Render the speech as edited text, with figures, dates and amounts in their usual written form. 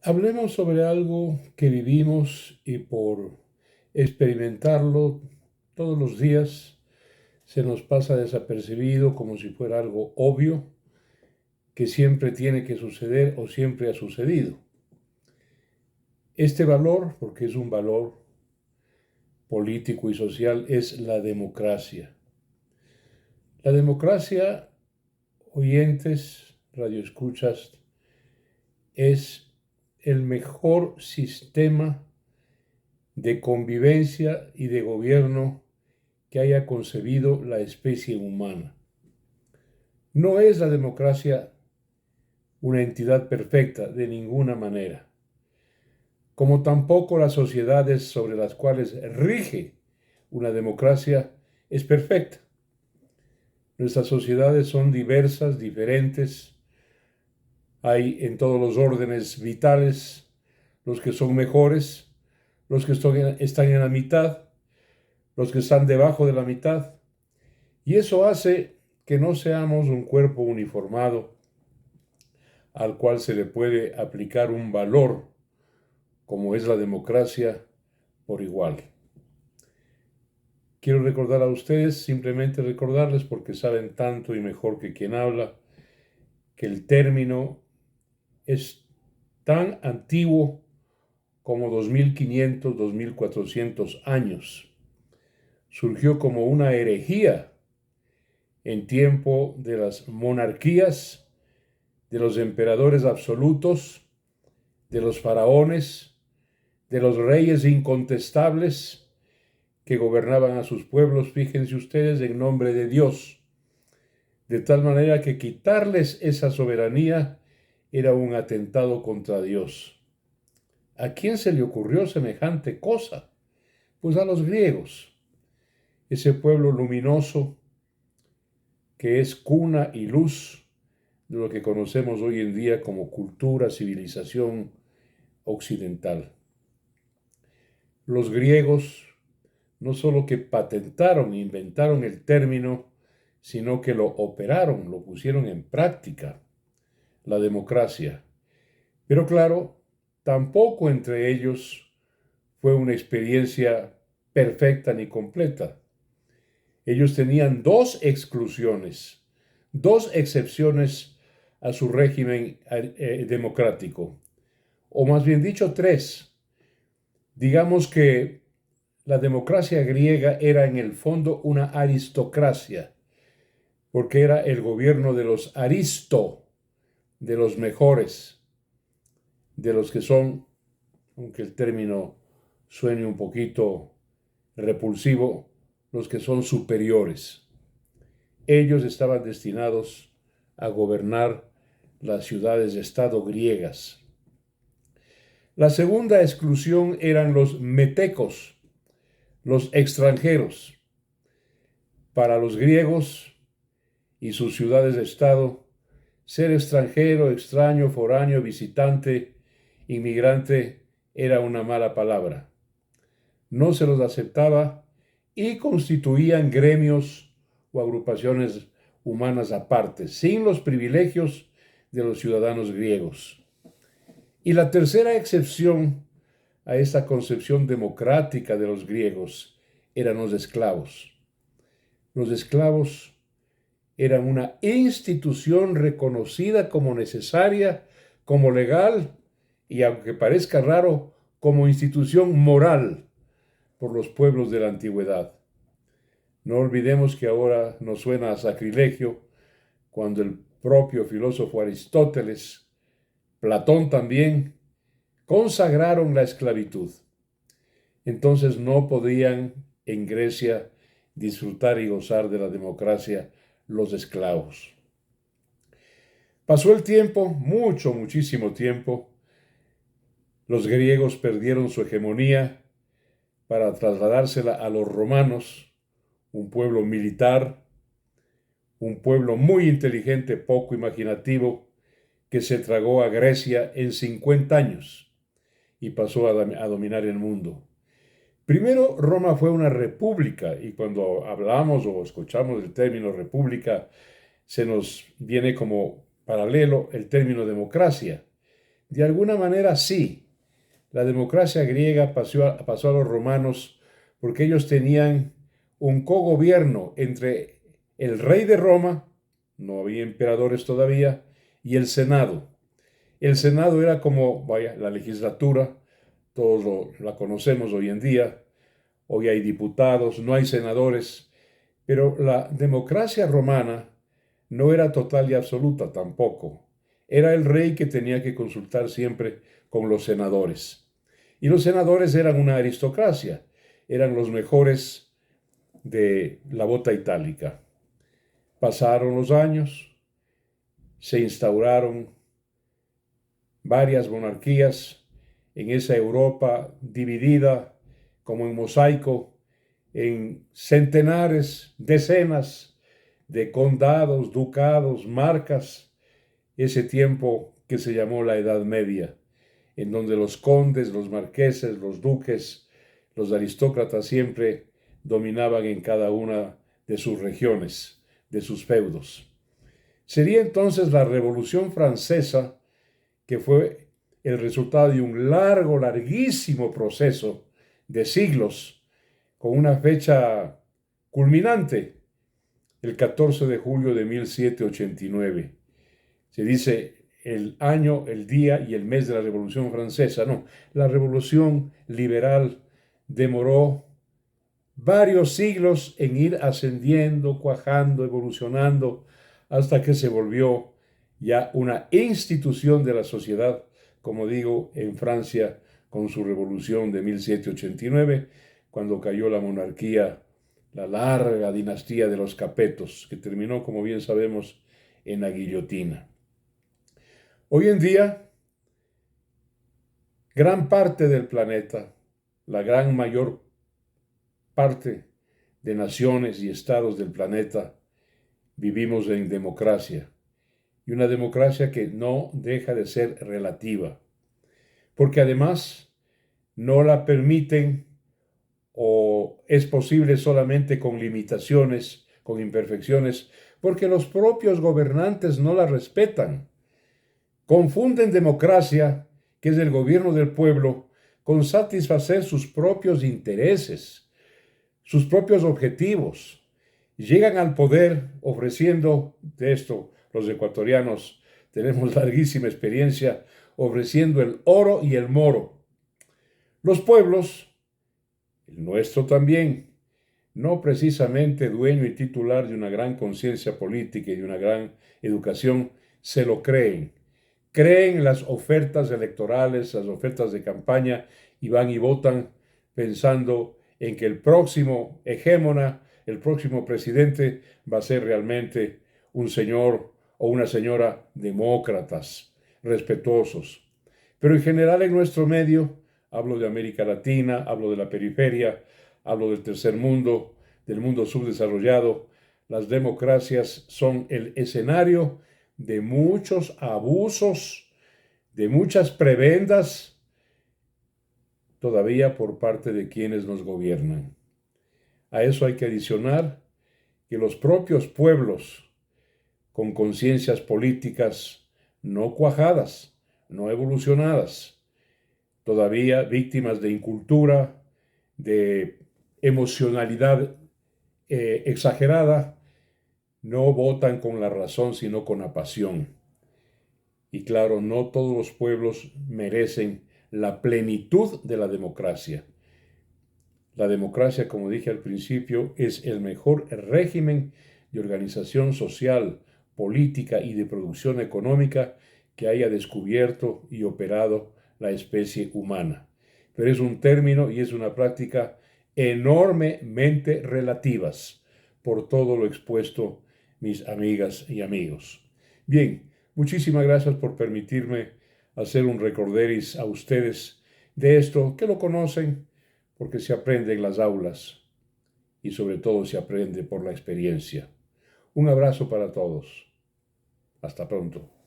Hablemos sobre algo que vivimos y por experimentarlo todos los días se nos pasa desapercibido como si fuera algo obvio que siempre tiene que suceder o siempre ha sucedido. Este valor, porque es un valor político y social, es la democracia. La democracia, oyentes, radioescuchas, es el mejor sistema de convivencia y de gobierno que haya concebido la especie humana. No es la democracia una entidad perfecta de ninguna manera, como tampoco las sociedades sobre las cuales rige una democracia es perfecta. Nuestras sociedades son diversas, diferentes. Hay en todos los órdenes vitales los que son mejores, los que están en la mitad, los que están debajo de la mitad. Y eso hace que no seamos un cuerpo uniformado al cual se le puede aplicar un valor, como es la democracia, por igual. Quiero recordar a ustedes, simplemente recordarles, porque saben tanto y mejor que quien habla, que el término es tan antiguo como 2500, 2400 años. Surgió como una herejía en tiempo de las monarquías, de los emperadores absolutos, de los faraones, de los reyes incontestables que gobernaban a sus pueblos, fíjense ustedes, en nombre de Dios, de tal manera que quitarles esa soberanía era un atentado contra Dios. ¿A quién se le ocurrió semejante cosa? Pues a los griegos, ese pueblo luminoso que es cuna y luz de lo que conocemos hoy en día como cultura, civilización occidental. Los griegos no solo que patentaron e inventaron el término, sino que lo operaron, lo pusieron en práctica, la democracia. Pero claro, tampoco entre ellos fue una experiencia perfecta ni completa. Ellos tenían dos exclusiones, dos excepciones a su régimen democrático, o más bien dicho, tres. Digamos que la democracia griega era en el fondo una aristocracia, porque era el gobierno de los aristo, de los mejores, de los que son, aunque el término suene un poquito repulsivo, los que son superiores. Ellos estaban destinados a gobernar las ciudades de estado griegas. La segunda exclusión eran los metecos, los extranjeros. Para los griegos y sus ciudades de estado, ser extranjero, extraño, foráneo, visitante, inmigrante era una mala palabra. No se los aceptaba y constituían gremios o agrupaciones humanas aparte, sin los privilegios de los ciudadanos griegos. Y la tercera excepción a esta concepción democrática de los griegos eran los esclavos. Los esclavos eran una institución reconocida como necesaria, como legal y, aunque parezca raro, como institución moral por los pueblos de la antigüedad. No olvidemos que ahora nos suena a sacrilegio cuando el propio filósofo Aristóteles, Platón también, consagraron la esclavitud. Entonces no podían en Grecia disfrutar y gozar de la democracia los esclavos. Pasó el tiempo, muchísimo tiempo. Los griegos perdieron su hegemonía para trasladársela a los romanos, un pueblo militar, un pueblo muy inteligente, poco imaginativo, que se tragó a Grecia en 50 años y pasó a dominar el mundo. Primero, Roma fue una república y cuando hablamos o escuchamos el término república, se nos viene como paralelo el término democracia. De alguna manera sí, la democracia griega pasó a los romanos porque ellos tenían un cogobierno entre el rey de Roma, no había emperadores todavía, y el Senado. El Senado era como, vaya, la legislatura, la conocemos hoy en día. Hoy hay diputados, no hay senadores, pero la democracia romana no era total y absoluta tampoco. Era el rey que tenía que consultar siempre con los senadores. Y los senadores eran una aristocracia, eran los mejores de la bota itálica. Pasaron los años, se instauraron varias monarquías en esa Europa dividida como en mosaico en centenares, decenas de condados, ducados, marcas, ese tiempo que se llamó la Edad Media, en donde los condes, los marqueses, los duques, los aristócratas siempre dominaban en cada una de sus regiones, de sus feudos. Sería entonces la Revolución Francesa, que fue el resultado de un larguísimo proceso de siglos, con una fecha culminante, el 14 de julio de 1789. Se dice el año, el día y el mes de la Revolución Francesa. No, la Revolución Liberal demoró varios siglos en ir ascendiendo, cuajando, evolucionando, hasta que se volvió ya una institución de la sociedad, como digo, en Francia con su revolución de 1789, cuando cayó la monarquía, la larga dinastía de los Capetos, que terminó, como bien sabemos, en la guillotina. Hoy en día, gran parte del planeta, la gran mayor parte de naciones y estados del planeta, vivimos en democracia, y una democracia que no deja de ser relativa, porque además no la permiten o es posible solamente con limitaciones, con imperfecciones, porque los propios gobernantes no la respetan. Confunden democracia, que es el gobierno del pueblo, con satisfacer sus propios intereses, sus propios objetivos. Llegan al poder ofreciendo, de esto los ecuatorianos tenemos larguísima experiencia, ofreciendo el oro y el moro. Los pueblos, el nuestro también, no precisamente dueño y titular de una gran conciencia política y de una gran educación, se lo creen. Creen las ofertas electorales, las ofertas de campaña, y van y votan pensando en que el próximo hegemona, el próximo presidente va a ser realmente un señor o una señora demócratas, respetuosos. Pero en general en nuestro medio, hablo de América Latina, hablo de la periferia, hablo del tercer mundo, del mundo subdesarrollado, las democracias son el escenario de muchos abusos, de muchas prebendas, todavía por parte de quienes nos gobiernan. A eso hay que adicionar que los propios pueblos con conciencias políticas no cuajadas, no evolucionadas, todavía víctimas de incultura, de emocionalidad exagerada, no votan con la razón, sino con la pasión. Y claro, no todos los pueblos merecen la plenitud de la democracia. La democracia, como dije al principio, es el mejor régimen de organización social, política y de producción económica que haya descubierto y operado la especie humana. Pero es un término y es una práctica enormemente relativas por todo lo expuesto, mis amigas y amigos. Bien, muchísimas gracias por permitirme hacer un recorderis a ustedes de esto que lo conocen, porque se aprende en las aulas y sobre todo se aprende por la experiencia. Un abrazo para todos. Hasta pronto.